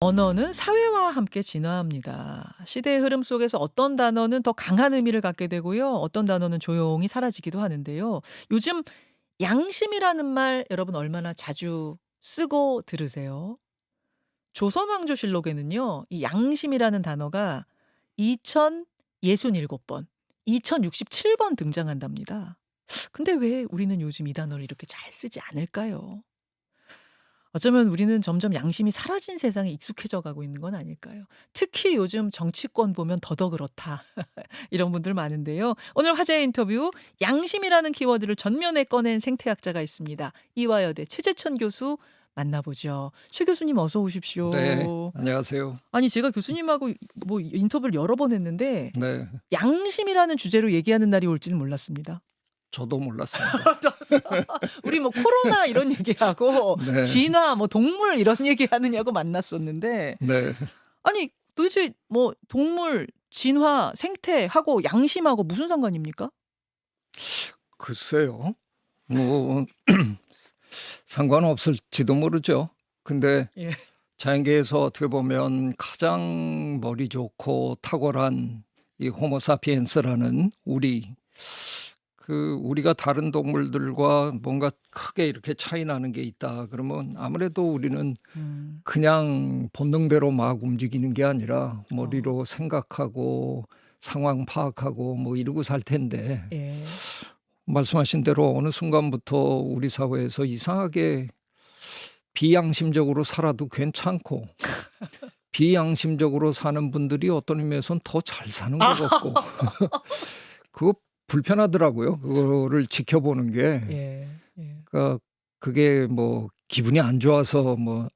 언어는 사회와 함께 진화합니다. 시대의 흐름 속에서 어떤 단어는 더 강한 의미를 갖게 되고요. 어떤 단어는 조용히 사라지기도 하는데요. 요즘 양심이라는 말 여러분 얼마나 자주 쓰고 들으세요? 조선왕조실록에는요. 이 양심이라는 단어가 2067번, 2067번 등장한답니다. 근데 왜 우리는 요즘 이 단어를 이렇게 잘 쓰지 않을까요? 어쩌면 우리는 점점 양심이 사라진 세상에 익숙해져 가고 있는 건 아닐까요? 특히 요즘 정치권 보면 더더 그렇다. 이런 분들 많은데요. 오늘 화제의 인터뷰 양심이라는 키워드를 전면에 꺼낸 생태학자가 있습니다. 이화여대 최재천 교수 만나보죠. 최 교수님 어서 네. 오십시오. 안녕하세요. 아니 제가 교수님하고 뭐 인터뷰를 여러 번 했는데 네. 양심이라는 주제로 얘기하는 날이 올지는 몰랐습니다. 저도 몰랐습니다. 우리 뭐 코로나 이런 얘기하고 네. 진화 뭐 동물 이런 얘기하느냐고 만났었는데 네. 아니 도대체 뭐 동물, 진화, 생태하고 양심하고 무슨 상관입니까? 글쎄요. 뭐 상관없을지도 모르죠. 근데 예. 자연계에서 어떻게 보면 가장 머리 좋고 탁월한 이 호모사피엔스라는 우리가 다른 동물들과 뭔가 크게 이렇게 차이 나는 게 있다. 그러면 아무래도 우리는 음. 그냥 본능대로 막 움직이는 게 아니라 머리로 생각하고 상황 파악하고 뭐 이러고 살 텐데 예. 말씀하신 대로 어느 순간부터 우리 사회에서 이상하게 비양심적으로 살아도 괜찮고 비양심적으로 사는 분들이 어떤 의미에서는 더 잘 사는 것 같고 그거 불편하더라고요. 그거를 지켜보는 게. 예. 예. 그러니까 그게 뭐 기분이 안 좋아서 뭐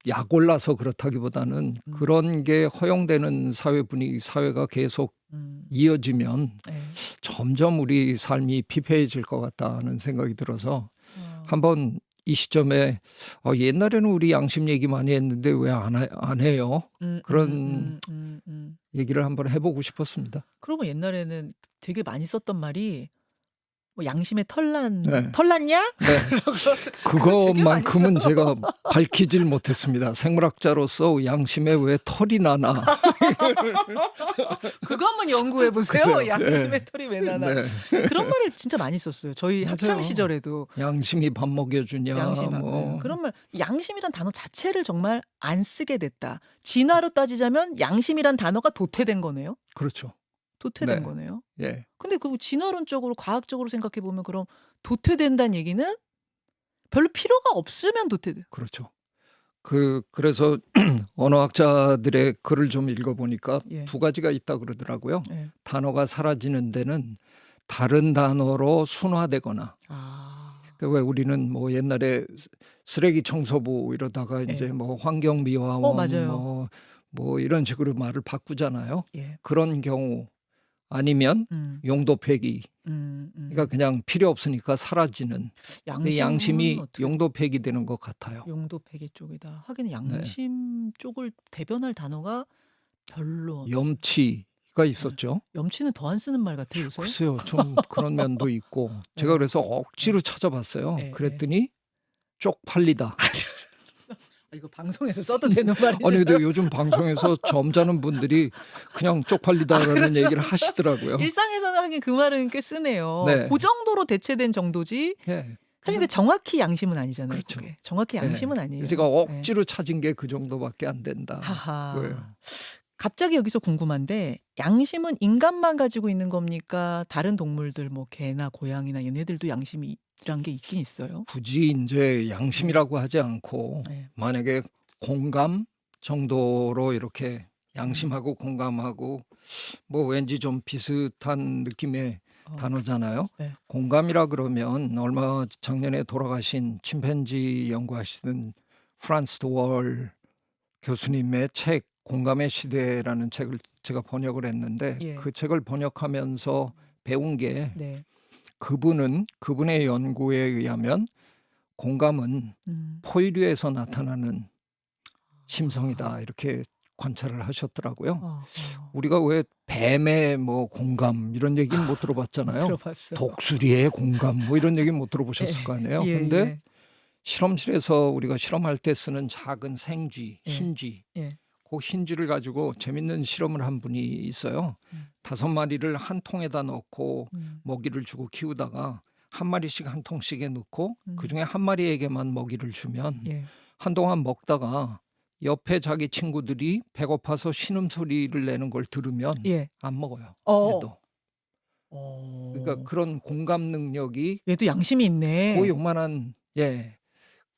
약 올라서 그렇다기보다는 그런 게 허용되는 사회가 계속 이어지면 예. 점점 우리 삶이 피폐해질 것 같다는 생각이 들어서 한번 이 시점에 옛날에는 우리 양심 얘기 많이 했는데 왜 안 해요? 그런 얘기를 한번 해보고 싶었습니다. 그러고 옛날에는 되게 많이 썼던 말이 뭐 양심에 네. 털났냐? 네. 그것만큼은 제가 밝히질 못했습니다. 생물학자로서 양심에 왜 털이 나나. 그거 한번 연구해 보세요. 글쎄요. 양심에 네. 털이 왜 나나. 네. 그런 말을 진짜 많이 썼어요. 저희 맞아요. 학창 시절에도. 양심이 밥 먹여주냐. 양심 뭐. 그런 말 양심이란 단어 자체를 정말 안 쓰게 됐다. 진화로 따지자면 양심이란 단어가 도태된 거네요. 그렇죠. 도태된 네. 거네요. 예. 근데 그 진화론적으로 과학적으로 생각해 보면 그럼 도태된다는 얘기는 별로 필요가 없으면 도태돼. 그렇죠. 그래서 언어학자들의 글을 좀 읽어보니까 예. 두 가지가 있다 그러더라고요. 예. 단어가 사라지는 데는 다른 단어로 순화되거나. 아. 그러니까 왜 우리는 뭐 옛날에 쓰레기 청소부 이러다가 이제 예. 뭐 환경미화원 맞아요. 뭐 이런 식으로 말을 바꾸잖아요. 예. 그런 경우 아니면 용도 폐기. 그러니까 그냥 필요 없으니까 사라지는. 근데 양심이 용도 폐기되는 것 같아요. 용도 폐기 쪽이다. 하긴 양심 쪽을 대변할 단어가 별로. 염치가 있었죠. 염치는 더 안 쓰는 말 같아요 요새. 글쎄요. 좀 그런 면도 있고 제가 그래서 억지로 찾아봤어요. 네, 그랬더니 쪽팔리다. 이거 방송에서 써도 되는 말이죠. 아니 근데 요즘 방송에서 점잖은 분들이 그냥 쪽팔리다라는 얘기를 하시더라고요. 일상에서는 하긴 그 말은 꽤 쓰네요. 네. 그 정도로 대체된 정도지. 예. 사실 근데 정확히 양심은 아니잖아요. 그렇죠. 그게. 정확히 양심은 아니에요. 제가 억지로 찾은 게 그 정도밖에 안 된다. 하하. 그거예요. 갑자기 여기서 궁금한데 양심은 인간만 가지고 있는 겁니까? 다른 동물들 뭐 개나 고양이나 얘네들도 양심이란 게 있긴 있어요. 굳이 이제 양심이라고 하지 않고 네. 만약에 공감 정도로 이렇게 양심하고 공감하고 뭐 왠지 좀 비슷한 느낌의 단어잖아요. 네. 공감이라 그러면 얼마 작년에 돌아가신 침팬지 연구하시던 프란스 도월 교수님의 책 공감의 시대라는 책을 제가 번역을 했는데 예. 그 책을 번역하면서 배운 게 네. 그분의 연구에 의하면 공감은 포유류에서 나타나는 심성이다 이렇게 관찰을 하셨더라고요. 우리가 왜 뱀의 뭐 공감 이런 얘기는 못 들어봤잖아요. 들어봤어요. 독수리의 공감 뭐 이런 얘기는 못 들어보셨을 거 아니에요. 근데 실험실에서 우리가 실험할 때 쓰는 작은 생쥐, 예. 흰쥐, 예. 그 흰쥐를 가지고 재밌는 실험을 한 분이 있어요. 5마리를 한 통에다 넣고 먹이를 주고 키우다가 한 마리씩 한 통씩에 넣고 그중에 한 마리에게만 먹이를 주면 예. 한동안 먹다가 옆에 자기 친구들이 배고파서 신음소리를 내는 걸 들으면 예. 안 먹어요. 어. 얘도. 그러니까 어. 그런 공감 능력이 얘도 양심이 그 있네. 요만한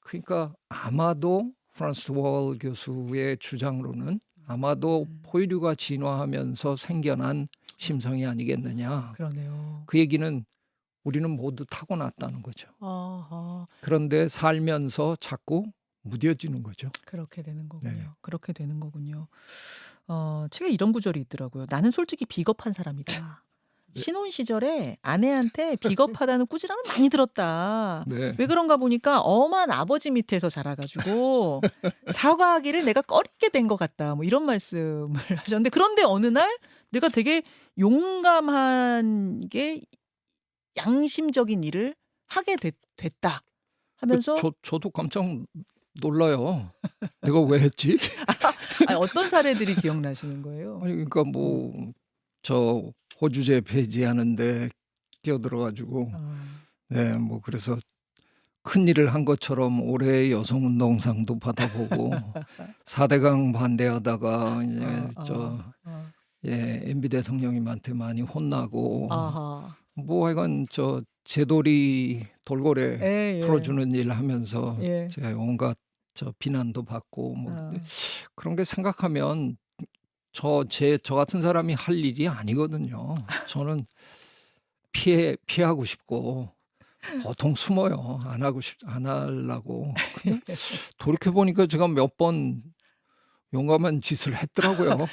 그러니까 아마도 프란스 월 교수의 주장으로는 아마도 포유류가 진화하면서 생겨난 심성이 아니겠느냐. 그러네요. 그 얘기는 우리는 모두 타고났다는 거죠. 아하. 그런데 살면서 자꾸 무뎌지는 거죠. 그렇게 되는 거군요. 네. 그렇게 되는 거군요. 책에 이런 구절이 있더라고요. 나는 솔직히 비겁한 사람이다. 네. 신혼 시절에 아내한테 비겁하다는 꾸지람을 많이 들었다. 네. 왜 그런가 보니까 엄한 아버지 밑에서 자라가지고 사과하기를 내가 꺼리게 된 것 같다. 뭐 이런 말씀을 하셨는데 그런데 어느 날 내가 되게 용감한 게 양심적인 일을 하게 됐다 하면서 저도 깜짝 놀라요. 내가 왜 했지? 아니, 어떤 사례들이 기억나시는 거예요? 아니 그러니까 저 호주제 폐지하는데 끼어들어가지고 뭐 그래서 큰 일을 한 것처럼 올해의 여성운동상도 받아보고 4대강 반대하다가 이제 MB 대통령님한테 많이 혼나고 아하. 뭐 하여간 저 제돌이 돌고래 예, 예. 풀어주는 일 하면서 예. 제가 온갖 저 비난도 받고 뭐 그런 게 생각하면 저 같은 사람이 할 일이 아니거든요. 저는 피하고 싶고 보통 숨어요. 안 하려고. 근데 돌이켜 보니까 제가 몇 번 용감한 짓을 했더라고요.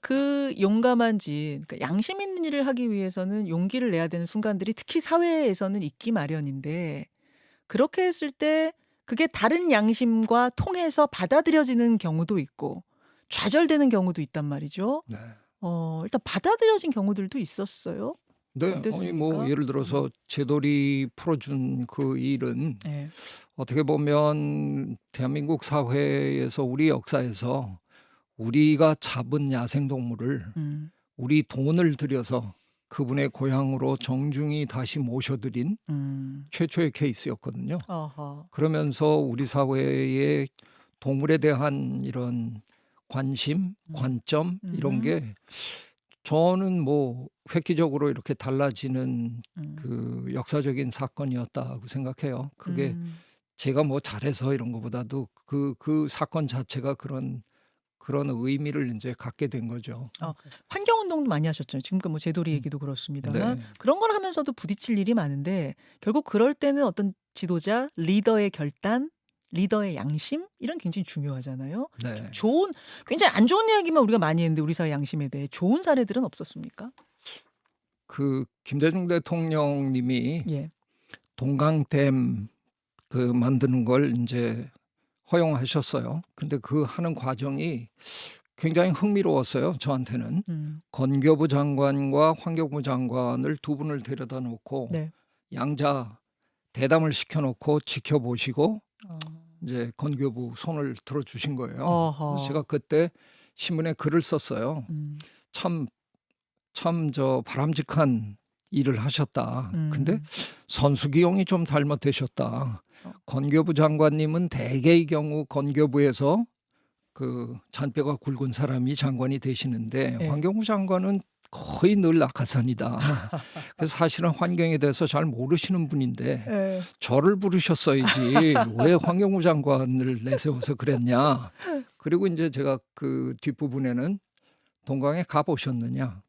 그 용감한 짓, 그러니까 양심 있는 일을 하기 위해서는 용기를 내야 되는 순간들이 특히 사회에서는 있기 마련인데 그렇게 했을 때 그게 다른 양심과 통해서 받아들여지는 경우도 있고 좌절되는 경우도 있단 말이죠. 네. 일단 받아들여진 경우들도 있었어요. 네, 어땠습니까? 뭐 예를 들어서 제돌이 풀어준 그 일은 예. 어떻게 보면 대한민국 사회에서 우리 역사에서 우리가 잡은 야생동물을 우리 돈을 들여서 그분의 고향으로 정중히 다시 모셔드린 최초의 케이스였거든요. 아하. 그러면서 우리 사회의 동물에 대한 이런 관심, 관점 이런 게 저는 뭐 획기적으로 이렇게 달라지는 그 역사적인 사건이었다고 생각해요. 그게 제가 뭐 잘해서 이런 것보다도 그 사건 자체가 그런 의미를 이제 갖게 된 거죠. 환경운동도 많이 하셨잖아요. 지금 뭐 제도리 얘기도 그렇습니다만 네. 그런 걸 하면서도 부딪힐 일이 많은데 결국 그럴 때는 어떤 지도자, 리더의 결단, 리더의 양심 이런 게 굉장히 중요하잖아요. 네. 굉장히 안 좋은 이야기만 우리가 많이 했는데 우리 사회 양심에 대해 좋은 사례들은 없었습니까? 그 김대중 대통령님이 예. 동강댐 그 만드는 걸 이제 허용하셨어요. 근데 그 하는 과정이 굉장히 흥미로웠어요. 저한테는. 건교부 장관과 환경부 장관을 두 분을 데려다 놓고 네. 양자 대담을 시켜놓고 지켜보시고 이제 건교부 손을 들어주신 거예요. 그래서 제가 그때 신문에 글을 썼어요. 참 저 바람직한 일을 하셨다. 근데 선수기용이 좀 잘못되셨다. 건교부 장관님은 대개의 경우 건교부에서 그 잔뼈가 굵은 사람이 장관이 되시는데 네. 환경부 장관은 거의 늘 낙하산이다. 그래서 사실은 환경에 대해서 잘 모르시는 분인데 저를 부르셨어야지 왜 환경부 장관을 내세워서 그랬냐. 그리고 이제 제가 그 뒷부분에는 동강에 가보셨느냐.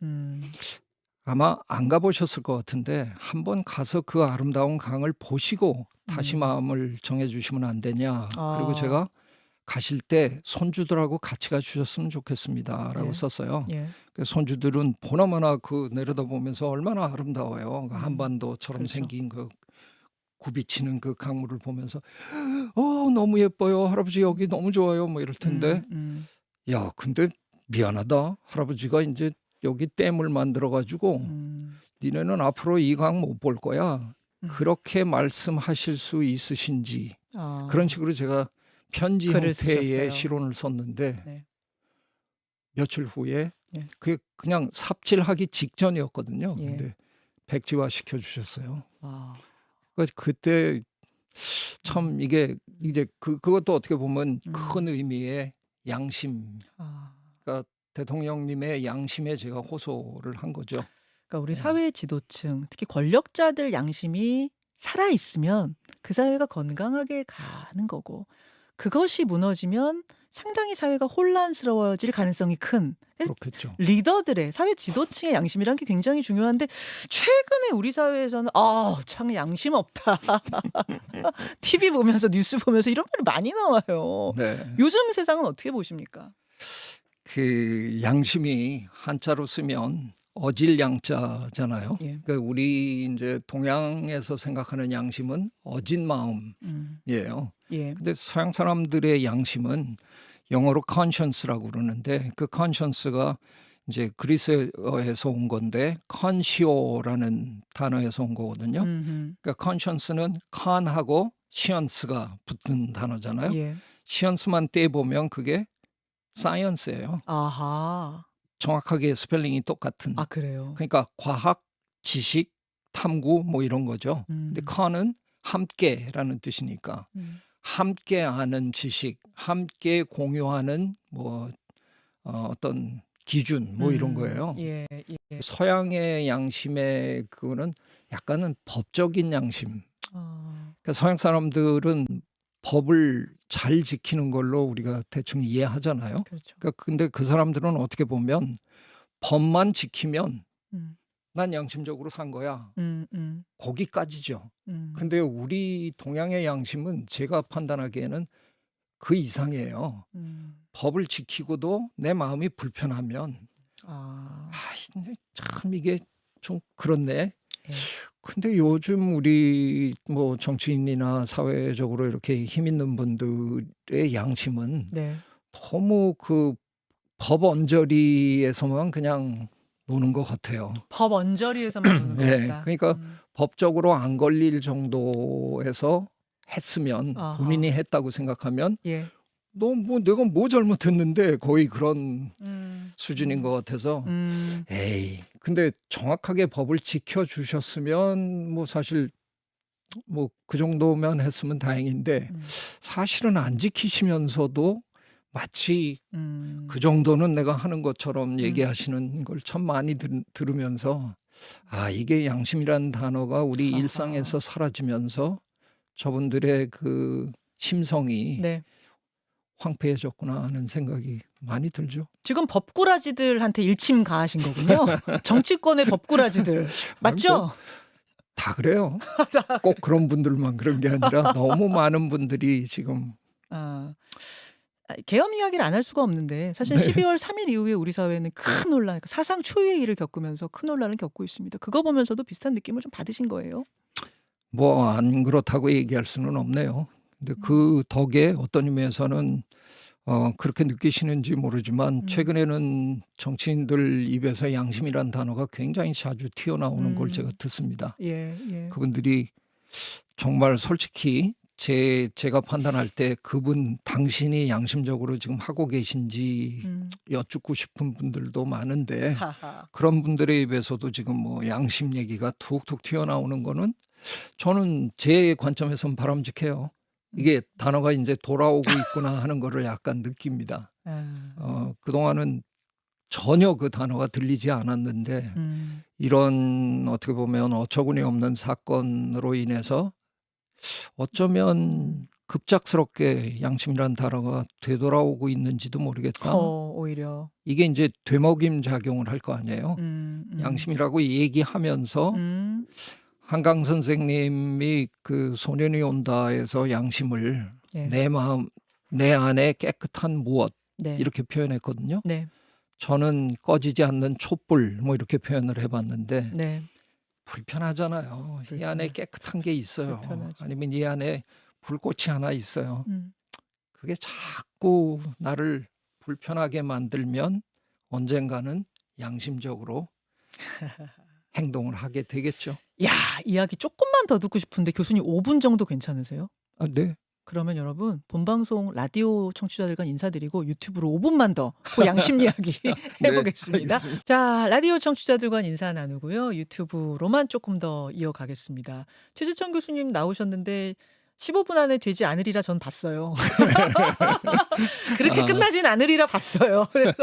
아마 안 가보셨을 것 같은데 한번 가서 그 아름다운 강을 보시고 다시 마음을 정해주시면 안 되냐. 그리고 제가 가실 때 손주들하고 같이 가주셨으면 좋겠습니다라고 예. 썼어요. 예. 그 손주들은 보나마나 그 내려다보면서 얼마나 아름다워요. 그 한반도처럼 그렇죠. 생긴 그 굽이치는 그 강물을 보면서 너무 예뻐요. 할아버지 여기 너무 좋아요. 뭐 이럴 텐데 야 근데 미안하다. 할아버지가 이제 여기 댐을 만들어 가지고 니네는 앞으로 이 강 못 볼 거야. 그렇게 말씀하실 수 있으신지 아. 그런 식으로 제가 편지 글을 형태의 쓰셨어요. 시론을 썼는데 네. 며칠 후에 예. 그게 그냥 삽질하기 직전이었거든요. 예. 근데 백지화 시켜 주셨어요. 아. 그때 참 이게 이제 그것도 어떻게 보면 음. 큰 의미의 양심, 아. 그러니까 대통령님의 양심에 제가 호소를 한 거죠. 그러니까 우리 네. 사회 지도층, 특히 권력자들 양심이 살아 있으면 그 사회가 건강하게 가는 거고, 그것이 무너지면 상당히 사회가 혼란스러워질 가능성이 큰. 그래서 그렇겠죠. 리더들의 사회 지도층의 양심이란 게 굉장히 중요한데, 최근에 우리 사회에서는 참 양심 없다. TV 보면서 뉴스 보면서 이런 말이 많이 나와요. 네. 요즘 세상은 어떻게 보십니까? 그 양심이 한자로 쓰면 어질 양자잖아요. 예. 그러니까 우리 이제 동양에서 생각하는 양심은 어진 마음이에요. 예. 근데 서양 사람들의 양심은 영어로 conscience라고 그러는데 그 conscience가 이제 그리스어에서 온 건데 conscio라는 단어에서 온 거거든요. 그러니까 conscience는 con하고 science가 붙은 단어잖아요. 예. science만 떼보면 그게 science예요. 아하. 정확하게 스펠링이 똑같은. 아, 그래요. 그러니까 과학, 지식, 탐구 뭐 이런 거죠. 음. 근데 con은 함께라는 뜻이니까 함께 아는 지식, 함께 공유하는 뭐 어떤 기준 뭐 이런 거예요. 예. 예. 서양의 양심의 그거는 약간은 법적인 양심. 아. 그러니까 서양 사람들은 법을 잘 지키는 걸로 우리가 대충 이해하잖아요. 그렇죠. 그러니까 근데 그 사람들은 어떻게 보면 법만 지키면 음. 난 양심적으로 산 거야. 거기까지죠. 근데 우리 동양의 양심은 제가 판단하기에는 그 이상이에요. 법을 지키고도 내 마음이 불편하면 참 이게 좀 그렇네. 예. 근데 요즘 우리 뭐 정치인이나 사회적으로 이렇게 힘 있는 분들의 양심은 네. 너무 그 법 언저리에서만 그냥 노는 것 같아요. 법 언저리에서만 노는 네, 거니까. 그러니까 법적으로 안 걸릴 정도에서 했으면 아하. 본인이 했다고 생각하면 예. 너 뭐 내가 뭐 잘못했는데 거의 그런 음. 수준인 것 같아서 음. 에이 근데 정확하게 법을 지켜주셨으면 뭐 사실 뭐 그 정도면 했으면 다행인데 사실은 안 지키시면서도 마치 그 정도는 내가 하는 것처럼 얘기하시는 걸 참 많이 들으면서 이게 양심이라는 단어가 우리 아하. 일상에서 사라지면서 저분들의 그 심성이 네. 황폐해졌구나 하는 생각이 많이 들죠. 지금 법꾸라지들한테 일침 가하신 거군요. 정치권의 법꾸라지들. 맞죠? 다 그래요. 꼭 그런 분들만 그런 게 아니라 너무 많은 분들이 지금 계엄 이야기를 안 할 수가 없는데 사실 네. 12월 3일 이후에 우리 사회는 큰 논란, 사상 초유의 일을 겪으면서 큰 논란을 겪고 있습니다. 그거 보면서도 비슷한 느낌을 좀 받으신 거예요? 뭐 안 그렇다고 얘기할 수는 없네요. 근데 그 덕에 어떤 의미에서는 그렇게 느끼시는지 모르지만 최근에는 정치인들 입에서 양심이란 단어가 굉장히 자주 튀어나오는 걸 제가 듣습니다. 예. 예. 그분들이 정말 솔직히 제가 판단할 때 그분 당신이 양심적으로 지금 하고 계신지 여쭙고 싶은 분들도 많은데 하하. 그런 분들의 입에서도 지금 뭐 양심 얘기가 툭툭 튀어나오는 거는 저는 제 관점에서는 바람직해요. 이게 단어가 이제 돌아오고 있구나 하는 거를 약간 느낍니다. 그동안은 전혀 그 단어가 들리지 않았는데 이런 어떻게 보면 어처구니 없는 사건으로 인해서 어쩌면 급작스럽게 양심이란 단어가 되돌아오고 있는지도 모르겠다. 오히려. 이게 이제 되먹임 작용을 할 거 아니에요. 양심이라고 얘기하면서 한강 선생님이 그 소년이 온다에서 양심을 예. 내 마음, 내 안에 깨끗한 무엇 네. 이렇게 표현했거든요. 네. 저는 꺼지지 않는 촛불 뭐 이렇게 표현을 해봤는데 네. 불편하잖아요. 이 안에 깨끗한 게 있어요. 불편하죠. 아니면 이 안에 불꽃이 하나 있어요. 음. 그게 자꾸 나를 불편하게 만들면 언젠가는 양심적으로 행동을 하게 되겠죠. 야, 이야기 조금만 더 듣고 싶은데 교수님 5분 정도 괜찮으세요? 아, 네. 그러면 여러분 본방송 라디오 청취자들과 인사드리고 유튜브로 5분만 더 그 양심 이야기 네, 해보겠습니다. 알겠습니다. 자, 라디오 청취자들과 인사 나누고요. 유튜브로만 조금 더 이어가겠습니다. 최재천 교수님 나오셨는데 15분 안에 되지 않으리라 전 봤어요. 그렇게 아. 끝나진 않으리라 봤어요. 그래서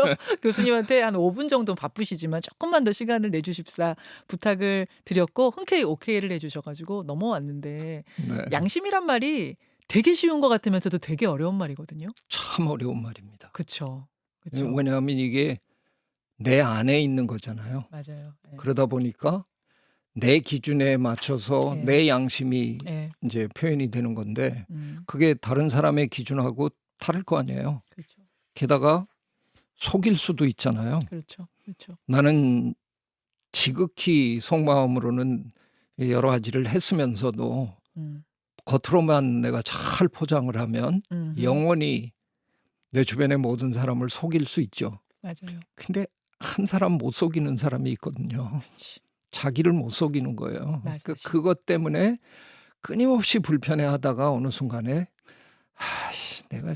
교수님한테 한 5분 정도 바쁘시지만 조금만 더 시간을 내주십사 부탁을 드렸고 흔쾌히 오케이를 해주셔가지고 넘어왔는데 네. 양심이란 말이 되게 쉬운 것 같으면서도 되게 어려운 말이거든요. 참 어려운 말입니다. 그쵸. 그쵸. 왜냐하면 이게 내 안에 있는 거잖아요. 맞아요. 예. 그러다 보니까 내 기준에 맞춰서 네. 내 양심이 예. 이제 표현이 되는 건데 음, 그게 다른 사람의 기준하고 다를 거 아니에요. 그렇죠. 게다가 속일 수도 있잖아요. 그렇죠. 그렇죠. 나는 지극히 속마음으로는 여러 가지를 했으면서도 음, 겉으로만 내가 잘 포장을 하면 영원히 내 주변의 모든 사람을 속일 수 있죠. 맞아요. 근데 한 사람 못 속이는 사람이 있거든요. 그렇지. 자기를 못 속이는 거예요. 맞아. 그것 때문에 끊임없이 불편해하다가 어느 순간에 내가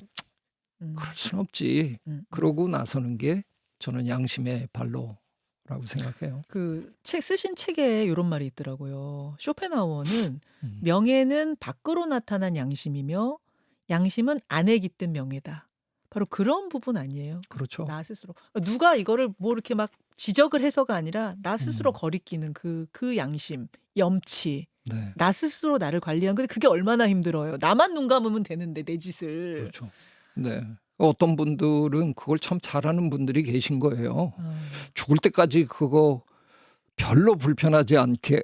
음, 그럴 순 없지. 그러고 나서는 게 저는 양심의 발로라고 생각해요. 그 책 쓰신 책에 이런 말이 있더라고요. 쇼펜하우어는 음. 명예는 밖으로 나타난 양심이며 양심은 안에 깃든 명예다. 바로 그런 부분 아니에요. 그렇죠. 나 스스로 누가 이거를 뭐 이렇게 막 지적을 해서가 아니라 나 스스로 거리끼는 그 양심, 염치, 네, 나 스스로 나를 관리하는 근데 그게 얼마나 힘들어요. 나만 눈 감으면 되는데 내 짓을. 그렇죠. 네. 어떤 분들은 그걸 참 잘하는 분들이 계신 거예요. 죽을 때까지 그거 별로 불편하지 않게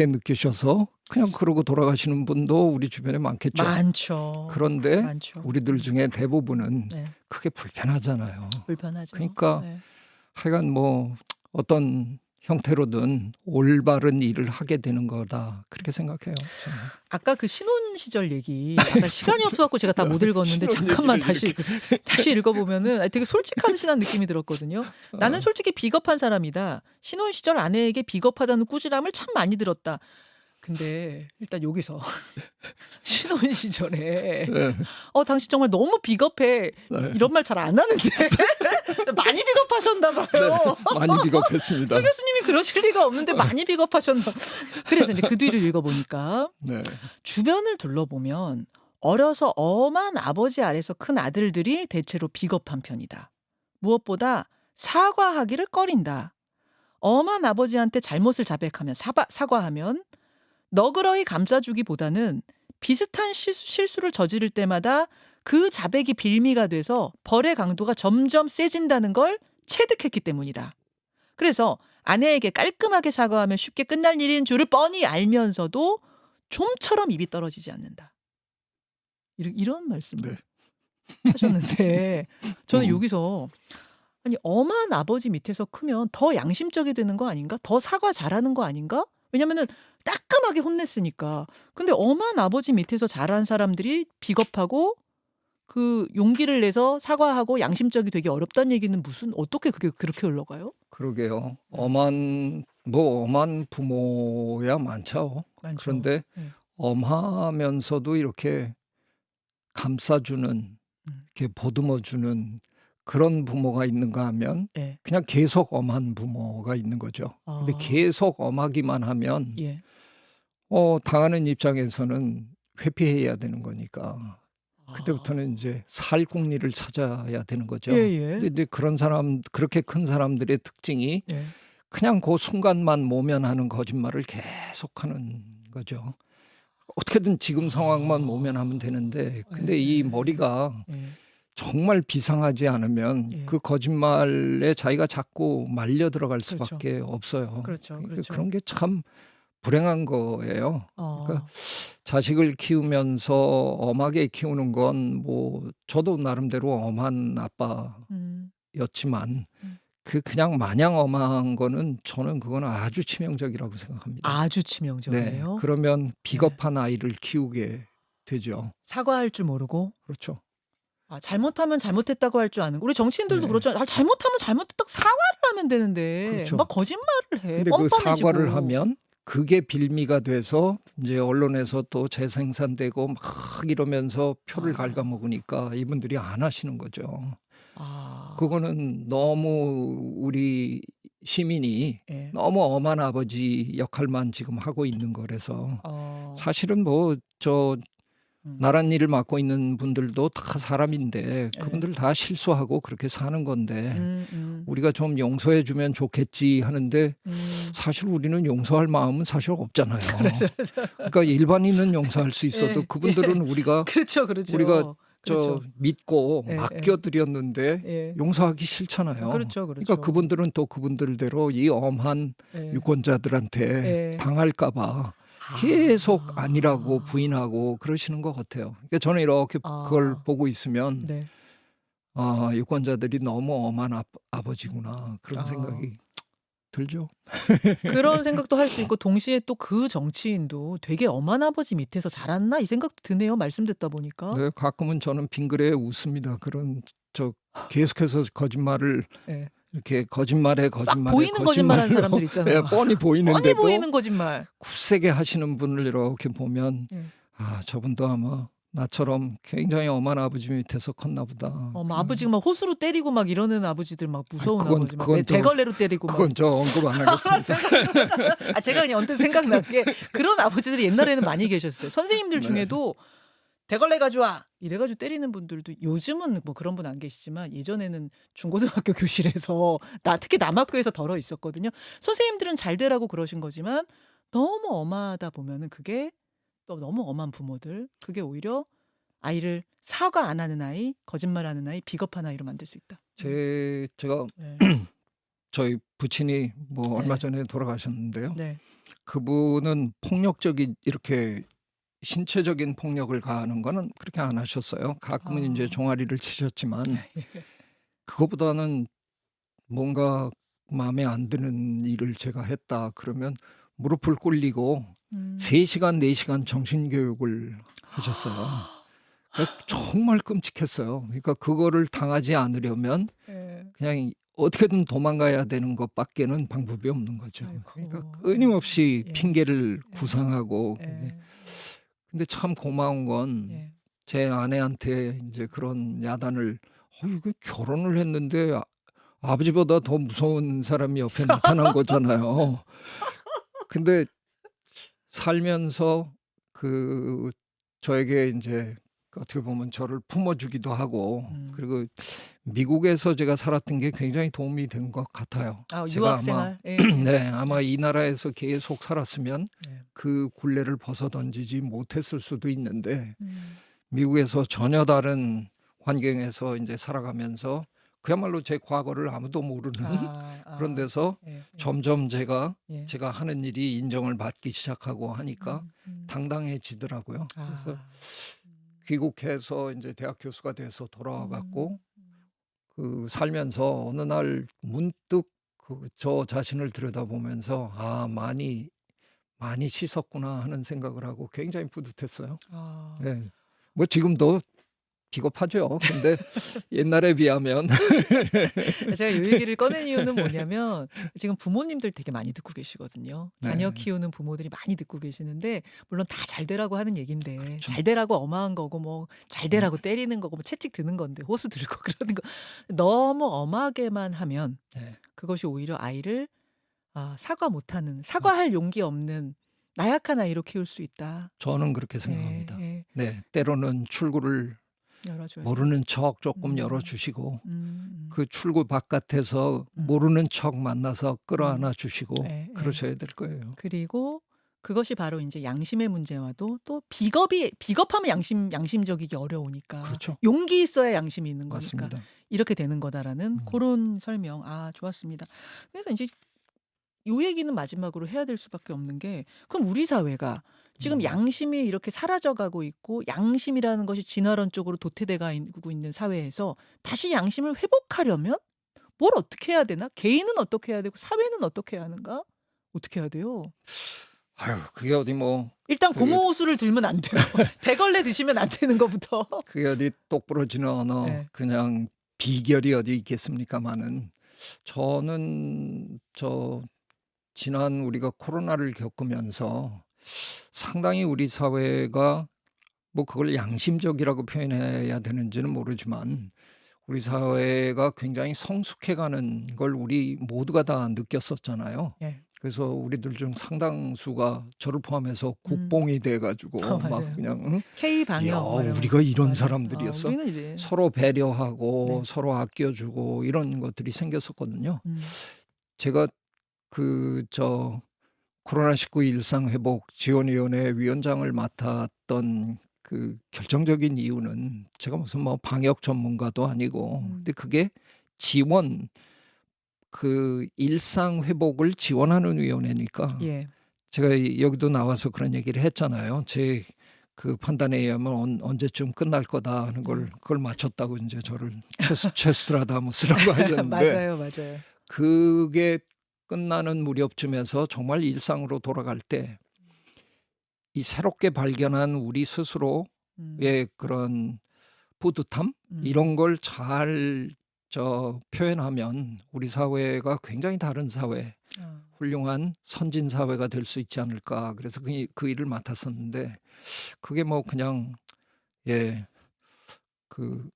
느끼셔서 그냥 그러고 돌아가시는 분도 우리 주변에 많겠죠. 많죠. 그런데 많죠. 우리들 중에 대부분은 네, 그게 불편하잖아요. 불편하죠. 그러니까 네. 하여간 뭐 어떤 형태로든 올바른 일을 하게 되는 거다 그렇게 생각해요. 저는. 아까 그 신혼 시절 얘기 아까 시간이 없어갖고 제가 다 못 읽었는데 신혼 잠깐만 얘기를 다시 읽어보면은 되게 솔직하시다는 느낌이 들었거든요. 나는 어. 솔직히 비겁한 사람이다. 신혼 시절 아내에게 비겁하다는 꾸지람을 참 많이 들었다. 근데 일단 여기서 신혼 시절에 네, 당신 정말 너무 비겁해 네. 이런 말 잘 안 하는데 많이 비겁하셨나 봐요. 네, 많이 비겁했습니다. 최 교수님이 그러실 리가 없는데 많이 비겁하셨나. 그래서 이제 그 뒤를 읽어보니까 네, 주변을 둘러보면 어려서 엄한 아버지 아래서 큰 아들들이 대체로 비겁한 편이다. 무엇보다 사과하기를 꺼린다. 엄한 아버지한테 잘못을 자백하면 사과하면 너그러이 감싸주기보다는 비슷한 실수를 저지를 때마다 그 자백이 빌미가 돼서 벌의 강도가 점점 세진다는 걸 체득했기 때문이다. 그래서 아내에게 깔끔하게 사과하면 쉽게 끝날 일인 줄을 뻔히 알면서도 좀처럼 입이 떨어지지 않는다. 이런 말씀을 네. 하셨는데 저는 음. 여기서 아니 엄한 아버지 밑에서 크면 더 양심적이 되는 거 아닌가? 더 사과 잘하는 거 아닌가? 왜냐면은 따끔하게 혼냈으니까. 근데 엄한 아버지 밑에서 자란 사람들이 비겁하고 그 용기를 내서 사과하고 양심적이 되게 어렵다는 얘기는 어떻게 그게 그렇게 흘러가요? 그러게요. 엄한 부모야 많죠. 많죠. 그런데 네. 엄하면서도 이렇게 감싸주는, 이렇게 보듬어주는 그런 부모가 있는가 하면 예. 그냥 계속 엄한 부모가 있는 거죠. 근데 아. 계속 엄하기만 하면 예. 당하는 입장에서는 회피해야 되는 거니까 그때부터는 이제 살궁리를 찾아야 되는 거죠. 예. 근데 그런 사람, 그렇게 큰 사람들의 특징이 예. 그냥 그 순간만 모면하는 거짓말을 계속하는 거죠. 어떻게든 지금 상황만 모면하면 되는데 근데 이 머리가 예. 정말 비상하지 않으면 예. 그 거짓말에 자기가 자꾸 말려 들어갈 그렇죠. 수밖에 없어요. 그렇죠. 그러니까 그렇죠. 그런 게 참 불행한 거예요. 어. 그러니까 자식을 키우면서 엄하게 키우는 건 뭐 저도 나름대로 엄한 아빠였지만 그냥 마냥 엄한 거는 저는 그건 아주 치명적이라고 생각합니다. 아주 네, 치명적이에요. 그러면 비겁한 아이를 키우게 되죠. 사과할 줄 모르고. 그렇죠. 아 잘못하면 잘못했다고 할 줄 아는 우리 정치인들도 네. 그렇잖아요. 아 잘못하면 잘못했다고 사과를 하면 되는데 그렇죠. 막 거짓말을 해. 근데 그 사과를 뻔뻔해지고. 하면 그게 빌미가 돼서 이제 언론에서 또 재생산되고 막 이러면서 표를 아. 갉아먹으니까 이분들이 안 하시는 거죠. 아. 그거는 너무 우리 시민이 예. 너무 엄한 아버지 역할만 지금 하고 있는 거라서 어. 사실은 뭐 저 음. 나란 일을 맡고 있는 분들도 다 사람인데 예. 그분들 다 실수하고 그렇게 사는 건데 음. 우리가 좀 용서해 주면 좋겠지 하는데 사실 우리는 용서할 마음은 사실 없잖아요. 그러니까 일반인은 용서할 수 있어도 예. 그분들은 우리가 그렇죠, 그렇죠. 우리가 저 그렇죠. 믿고 예, 예. 맡겨드렸는데 예. 용서하기 싫잖아요. 그렇죠, 그러니까 그렇죠. 그분들은 또 그분들대로 이 엄한 예. 유권자들한테 예. 당할까 봐 계속 아. 아니라고 부인하고 그러시는 것 같아요. 그러니까 저는 이렇게 그걸 아. 보고 있으면 네. 아, 유권자들이 너무 엄한 아버지구나 그런 아. 생각이 들죠. 그런 생각도 할 수 있고 동시에 또 그 정치인도 '되게 엄한 아버지 밑에서 자랐나?' 이 생각도 드네요, 말씀 듣다 보니까. 네, 가끔은 저는 빙그레 웃습니다. 그런 저 계속해서 거짓말을 예. 이렇게 거짓말에 딱 거짓말에 보이는 거짓말하는 거짓말로 사람들 예, 있잖아요. 뻔히 뻔히 보이는데도 보이는 거짓말. 굳세게 하시는 분을 이렇게 보면 예. 아, 저분도 아마 나처럼 굉장히 엄한 아버지 밑에서 컸나 보다. 막 그런 아버지가 막 호수로 때리고 막 이러는 아버지들 막 무서운 그건 아버지 막 그건 저 대걸레로 때리고 막. 그건 저 언급 안 하겠습니다. 아 제가 그냥 언뜻 생각난 게 그런 아버지들이 옛날에는 많이 계셨어요. 선생님들 네. 중에도 "대걸레 가져와." 이래 가지고 때리는 분들도 요즘은 뭐 그런 분 안 계시지만 예전에는 중고등학교 교실에서 특히 남학교에서 덜어 있었거든요. 선생님들은 잘 되라고 그러신 거지만 너무 엄하다 보면은 그게 또 너무 엄한 부모들 그게 오히려 아이를 사과 안 하는 아이, 거짓말하는 아이, 비겁한 아이로 만들 수 있다. 제가 네. 저희 부친이 뭐 얼마 네. 전에 돌아가셨는데요. 네. 그분은 폭력적인 이렇게 신체적인 폭력을 가하는 거는 그렇게 안 하셨어요. 가끔은 이제 아. 종아리를 치셨지만 그거보다는 뭔가 마음에 안 드는 일을 제가 했다 그러면 무릎을 꿇리고 음. 3시간 4시간 정신교육을 하셨어요. 그러니까 정말 끔찍했어요. 그러니까 그거를 당하지 않으려면 예. 그냥 어떻게든 도망가야 되는 것밖에는 방법이 없는 거죠. 그러니까 아이고. 끊임없이 예. 핑계를 예. 구상하고 예. 근데 참 고마운 건 예. 제 아내한테 이제 그런 야단을 이거 결혼을 했는데 아버지보다 더 무서운 사람이 옆에 나타난 거잖아요. 근데 살면서 그 저에게 이제 어떻게 보면 저를 품어주기도 하고 그리고 미국에서 제가 살았던 게 굉장히 도움이 된 것 같아요. 아 제가 유학 아마 생활. 예. 네, 아마 이 나라에서 계속 살았으면 네. 그 굴레를 벗어던지지 못했을 수도 있는데 음. 미국에서 전혀 다른 환경에서 이제 살아가면서 그야말로 제 과거를 아무도 모르는 그런 데서 예. 점점 제가 예. 하는 일이 인정을 받기 시작하고 하니까 당당해지더라고요. 그래서 귀국해서 이제 대학 교수가 돼서 돌아와 갖고 그 살면서 어느 날 문득 저 자신을 들여다보면서 아, 많이 씻었구나 하는 생각을 하고 굉장히 뿌듯했어요. 아. 네. 뭐 지금도 비겁하죠. 근데 옛날에 비하면 제가 이 얘기를 꺼낸 이유는 뭐냐면 지금 부모님들 되게 많이 듣고 계시거든요. 자녀 네. 키우는 부모들이 많이 듣고 계시는데 물론 다 잘 되라고 하는 얘긴데 그렇죠. 잘 되라고 엄한 거고 뭐 잘 되라고 때리는 거고 뭐 채찍 드는 건데 호수 들고 그러는 거 너무 엄하게만 하면 네. 그것이 오히려 아이를 사과 못하는 사과할 용기 없는 나약한 아이로 키울 수 있다. 저는 그렇게 생각합니다. 예. 네, 때로는 출구를 열어줘야 모르는 척 조금 음. 열어주시고 음. 그 출구 바깥에서 모르는 척 만나서 끌어안아 주시고 예, 예. 그러셔야 될 거예요. 그리고 그것이 바로 이제 양심의 문제와도 또 비겁하면 양심적이기 어려우니까 그렇죠. 용기 있어야 양심이 있는 거니까 맞습니다. 이렇게 되는 거다라는 그런 설명. 좋았습니다. 그래서 이제 요 얘기는 마지막으로 해야 될 수밖에 없는 게 그럼 우리 사회가 지금 양심이 이렇게 사라져가고 있고 양심이라는 것이 진화론 쪽으로 도태되고 있는 사회에서 다시 양심을 회복하려면 뭘 어떻게 해야 되나? 개인은 어떻게 해야 되고 사회는 어떻게 해야 하는가? 어떻게 해야 돼요? 아유, 그게 어디 뭐 일단 그게 고무술을 들면 안 돼요. 대걸레 드시면 안 되는 것부터. 그게 어디 똑부러지는 언어 네. 그냥 비결이 어디 있겠습니까마는 저는 지난 우리가 코로나를 겪으면서 상당히 우리 사회가 뭐 그걸 양심적이라고 표현해야 되는지는 모르지만 우리 사회가 굉장히 성숙해가는 걸 우리 모두가 다 느꼈었잖아요. 예. 그래서 우리들 중 상당수가 저를 포함해서 음. 국뽕이 돼가지고 막 맞아요. 그냥 응? K 이야 방역 뭐 이런 거. 우리가 이런 맞아요. 사람들이었어. 우리는 이래. 서로 배려하고 네. 서로 아껴주고 이런 것들이 생겼었거든요. 음. 제가 코로나19 일상회복 지원위원회 위원장을 맡았던 그 결정적인 이유는 제가 무슨 뭐 방역 전문가도 아니고 근데 그게 지원 그 일상 회복을 지원하는 위원회니까 예. 제가 여기도 나와서 그런 얘기를 했잖아요. 제 그 판단에 의하면 언제쯤 끝날 거다 하는 걸 그걸 맞췄다고 이제 저를 체스트라다무스라고 하셨는데 맞아요, 맞아요. 그게 끝나는 무렵쯤에서 정말 일상으로 돌아갈 때 이 새롭게 발견한 우리 스스로의 그런 뿌듯함 이런 걸 잘 표현하면 우리 사회가 굉장히 다른 사회, 훌륭한 선진 사회가 될 수 있지 않을까. 그래서 그 일을 맡았었는데 그게 뭐 그냥 그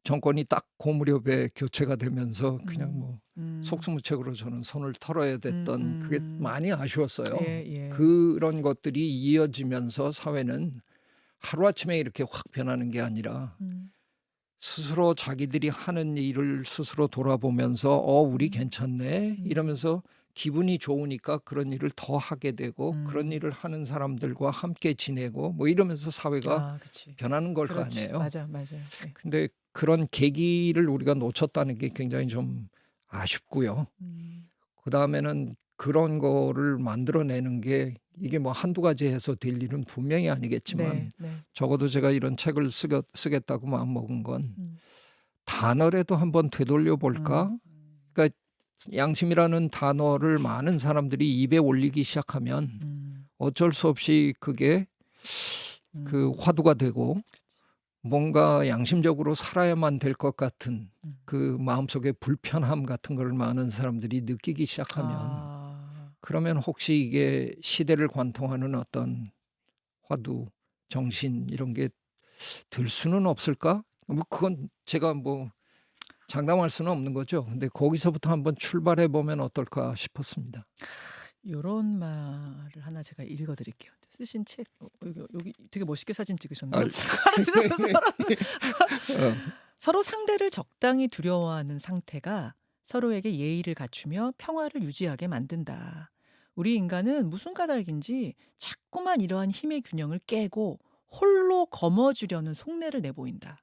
정권이 딱 그 무렵에 교체가 되면서 그냥 뭐 속수무책으로 저는 손을 털어야 됐던 그게 많이 아쉬웠어요. 예. 그런 것들이 이어지면서 사회는 하루아침에 이렇게 확 변하는 게 아니라 스스로 자기들이 하는 일을 스스로 돌아보면서 우리 괜찮네 이러면서 기분이 좋으니까 그런 일을 더 하게 되고 그런 일을 하는 사람들과 함께 지내고 뭐 이러면서 사회가 그치. 변하는 걸 거 그렇지. 아니에요. 맞아요. 예. 근데 그런 계기를 우리가 놓쳤다는 게 굉장히 좀 아쉽고요. 그다음에는 그런 거를 만들어내는 게 이게 뭐 한두 가지 해서 될 일은 분명히 아니겠지만 네. 적어도 제가 이런 책을 쓰겠다고 마음먹은 건 단어라도 한번 되돌려 볼까? 그러니까 양심이라는 단어를 많은 사람들이 입에 올리기 시작하면 어쩔 수 없이 그게 그 화두가 되고 뭔가 양심적으로 살아야만 될 것 같은 그 마음속에 불편함 같은 걸 많은 사람들이 느끼기 시작하면 그러면 혹시 이게 시대를 관통하는 어떤 화두, 정신 이런 게 될 수는 없을까? 뭐 그건 제가 뭐 장담할 수는 없는 거죠. 근데 거기서부터 한번 출발해 보면 어떨까 싶었습니다. 요런 말을 하나 제가 읽어 드릴게요. 쓰신 책 여기 되게 멋있게 사진 찍으셨네요. 서로 상대를 적당히 두려워하는 상태가 서로에게 예의를 갖추며 평화를 유지하게 만든다. 우리 인간은 무슨 까닭인지 자꾸만 이러한 힘의 균형을 깨고 홀로 거머쥐려는 속내를 내보인다.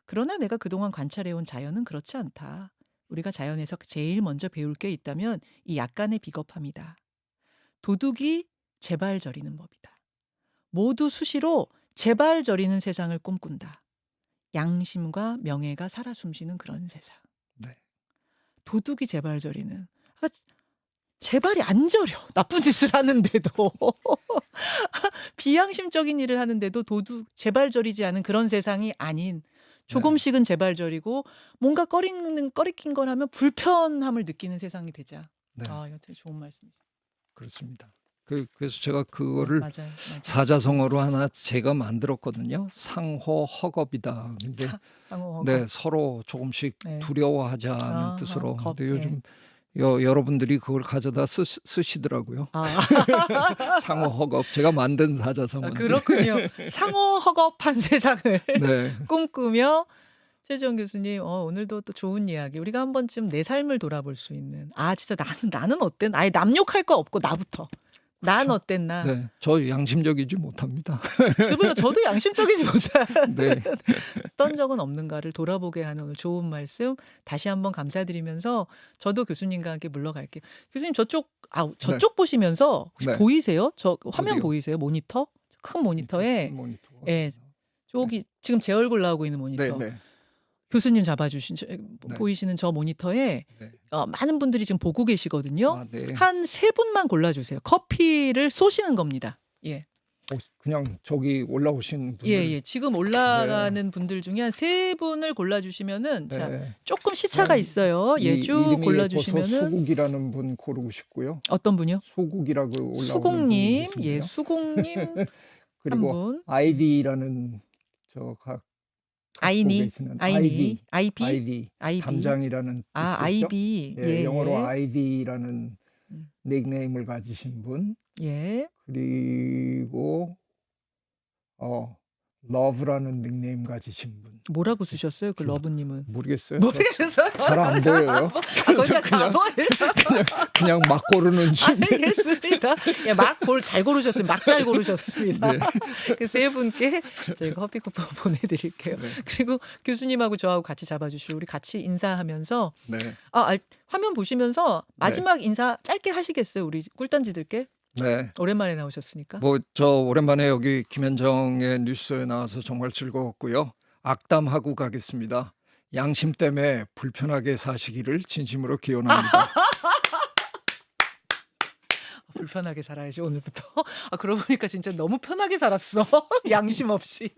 그러나 내가 그동안 관찰해온 자연은 그렇지 않다. 우리가 자연에서 제일 먼저 배울 게 있다면 이 약간의 비겁함이다. 도둑이 제발 저리는 법이다. 모두 수시로 제발 저리는 세상을 꿈꾼다. 양심과 명예가 살아 숨쉬는 그런 세상. 네. 도둑이 제발 저리는. 제발이 안 저려. 나쁜 짓을 하는데도. 비양심적인 일을 하는데도 도둑 제발 저리지 않은 그런 세상이 아닌 조금씩은 제발 저리고 뭔가 꺼리킨 걸 하면 불편함을 느끼는 세상이 되자. 네. 이거 되게 좋은 말씀이죠. 그렇습니다. 그래서 제가 그거를 맞아요. 사자성어로 하나 제가 만들었거든요. 상호 허겁이다. 근데 상호 허겁. 네, 서로 조금씩 네. 두려워하자는 뜻으로. 겁, 근데 요즘 여러분들이 그걸 가져다 쓰시더라고요. 상호 허겁. 제가 만든 사자성어인데. 그렇군요. 상호 허겁한 세상을 네. 꿈꾸며 최지원 교수님 오늘도 또 좋은 이야기. 우리가 한 번쯤 내 삶을 돌아볼 수 있는. 진짜 나는 어땠나? 아예 남 욕할 거 없고 나부터. 난 그렇죠. 어땠나? 네, 저 양심적이지 못합니다. 저도 양심적이지 못한 네. 어떤 적은 없는가를 돌아보게 하는 오늘 좋은 말씀 다시 한번 감사드리면서 저도 교수님과 함께 물러갈게요. 교수님 저쪽 보시면서 혹시 네. 보이세요? 저 화면 어디요? 보이세요? 모니터? 큰 모니터에 모니터가. 예, 저기 지금 제 얼굴 나오고 있는 모니터. 네. 교수님 잡아주신 네. 보이시는 저 모니터에 네. 많은 분들이 지금 보고 계시거든요. 아, 네. 한 3분만 골라주세요. 커피를 쏘시는 겁니다. 예. 그냥 저기 올라오신 분들. 예. 지금 올라가는 분들 중에 한 3분을 골라주시면은 자, 네. 조금 시차가 있어요. 예, 쭉 이름이 골라주시면은 예뻐서 수국이라는 분 고르고 싶고요. 어떤 분이요? 수국이라고 올라오는 수국님, 분이 예, 계신데요. 수국님 한 그리고 분, 아이비라는 각 아이니, 계시는 아이니, 아이비 아이비, 담장이라는 아, 뜻이죠. 아이비, 예, 영어로 예, 아이비라는 음, 닉네임을 가지신 분, 예. 그리고 러브라는 닉네임 가지신 분. 뭐라고 쓰셨어요, 그 러브님은? 모르겠어요. 모르겠어요. 잘 안 보여요. 그래서 거기다 4번을 그냥 막 고르는 중에. 알겠습니다. 예, 잘 고르셨어요. 막 잘 고르셨습니다. 네. 그 3분께 저희가 커피 쿠폰 보내드릴게요. 네. 그리고 교수님하고 저하고 같이 잡아주시고 우리 같이 인사하면서 네. 화면 보시면서 마지막 인사 짧게 하시겠어요? 우리 꿀단지들께? 네. 오랜만에 나오셨으니까. 뭐 저 오랜만에 여기 김현정의 뉴스에 나와서 정말 즐거웠고요. 악담하고 가겠습니다. 양심 때문에 불편하게 사시기를 진심으로 기원합니다. 불편하게 살아야지 오늘부터. 그러고 보니까 진짜 너무 편하게 살았어. 양심 없이.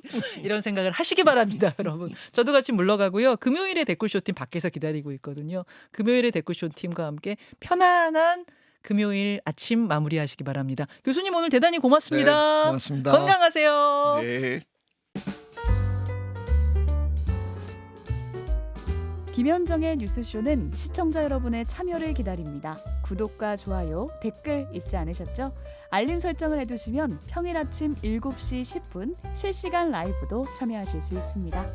이런 생각을 하시기 바랍니다, 여러분. 저도 같이 물러가고요. 금요일에 댓글쇼팀 밖에서 기다리고 있거든요. 금요일에 댓글쇼팀과 함께 편안한 금요일 아침 마무리하시기 바랍니다. 교수님 오늘 대단히 고맙습니다. 네, 고맙습니다. 건강하세요. 네. 김현정의 뉴스쇼는 시청자 여러분의 참여를 기다립니다. 구독과 좋아요, 댓글 잊지 않으셨죠? 알림 설정을 해두시면 평일 아침 7시 10분 실시간 라이브도 참여하실 수 있습니다.